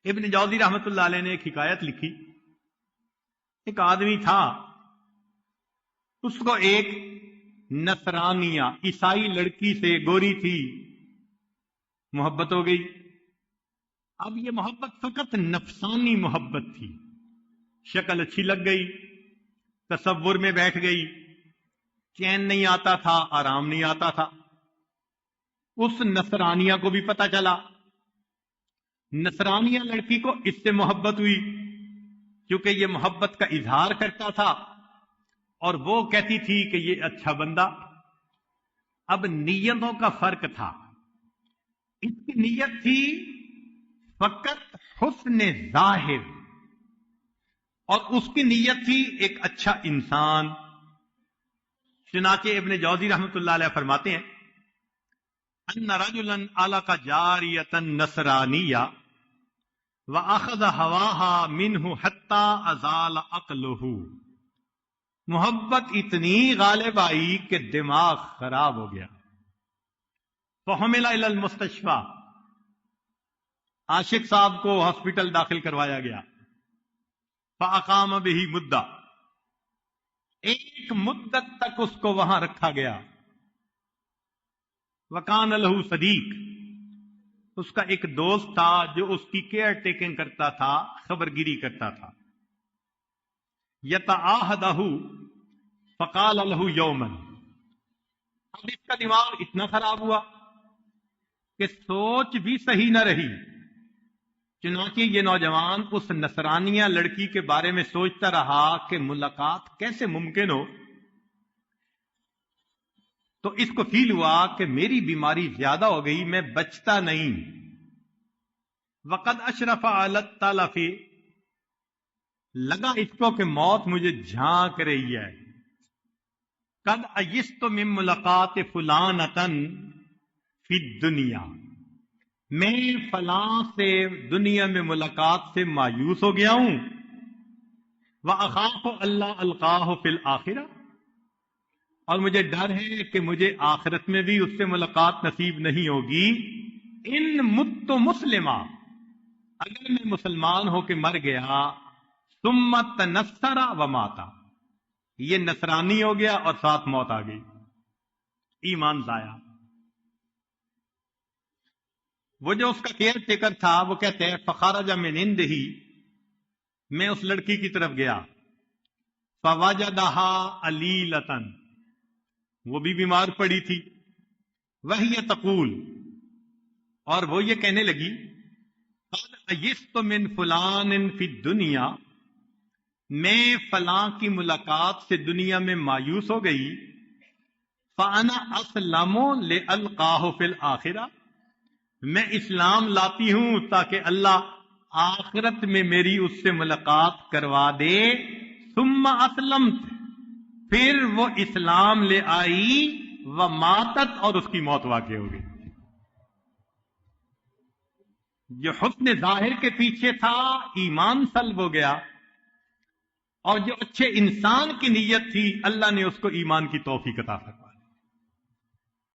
ابن جوزی رحمت اللہ علیہ نے ایک حکایت لکھی. ایک آدمی تھا، اس کو ایک نصرانیہ عیسائی لڑکی سے، گوری تھی، محبت ہو گئی. اب یہ محبت فقط نفسانی محبت تھی، شکل اچھی لگ گئی، تصور میں بیٹھ گئی، چین نہیں آتا تھا، آرام نہیں آتا تھا. اس نصرانیہ کو بھی پتا چلا. نصرانیہ لڑکی کو اس سے محبت ہوئی کیونکہ یہ محبت کا اظہار کرتا تھا اور وہ کہتی تھی کہ یہ اچھا بندہ. اب نیتوں کا فرق تھا. اس کی نیت تھی فقط حسن ظاہر اور اس کی نیت تھی ایک اچھا انسان. چنانچہ ابن جوزی رحمت اللہ علیہ فرماتے ہیں ان رجلا علق جاریۃ نصرانیہ واخذ هواها منه حتى ازال عقله. محبت اتنی غالب آئی کہ دماغ خراب ہو گیا. فحمل الى المستشفى، عاشق صاحب کو ہاسپٹل داخل کروایا گیا. فاقام به مدہ، ایک مدت تک اس کو وہاں رکھا گیا. وکان له صدیق، اس کا ایک دوست تھا جو اس کی کیئر ٹیکنگ کرتا تھا، خبرگیری کرتا تھا. یتعاہدہ فقال له یوما، اب اس کا دماغ اتنا خراب ہوا کہ سوچ بھی صحیح نہ رہی. چنانچہ یہ نوجوان اس نصرانیہ لڑکی کے بارے میں سوچتا رہا کہ ملاقات کیسے ممکن ہو. تو اس کو فیل ہوا کہ میری بیماری زیادہ ہو گئی، میں بچتا نہیں. وقد اشرف علی التلف، لگا اس کو کہ موت مجھے جھانک رہی ہے. قد ایست من ملاقات فلانۃ فی الدنیا، میں فلاں سے دنیا میں ملاقات سے مایوس ہو گیا ہوں. وَأَخَافُ أَلَّا أَلْقَاهُ فِي الْآخِرَةِ، اور مجھے ڈر ہے کہ مجھے آخرت میں بھی اس سے ملاقات نصیب نہیں ہوگی. ان مت مسلمہ، اگر میں مسلمان ہو کے مر گیا، ثم تنصر وماتا، یہ نصرانی ہو گیا اور ساتھ موت آ گئی، ایمان ضائع. وہ جو اس کا کیئر ٹیکر تھا وہ کہتے ہیں فخرج من عنده، میں اس لڑکی کی طرف گیا. فوجدها علیلۃ، وہ بھی بیمار پڑی تھی. وہی تقول، اور وہ یہ کہنے لگی قد ایست من فلان فی الدنیا، میں فلاں کی ملاقات سے دنیا میں مایوس ہو گئی. فانا اسلم لالقاہ فی الآخرہ، میں اسلام لاتی ہوں تاکہ اللہ آخرت میں میری اس سے ملاقات کروا دے. ثم اسلمت، پھر وہ اسلام لے آئی. وماتت، اور اس کی موت واقع ہو گئی. جو حسن ظاہر کے پیچھے تھا ایمان سلب ہو گیا، اور جو اچھے انسان کی نیت تھی اللہ نے اس کو ایمان کی توفیق عطا فرمائی.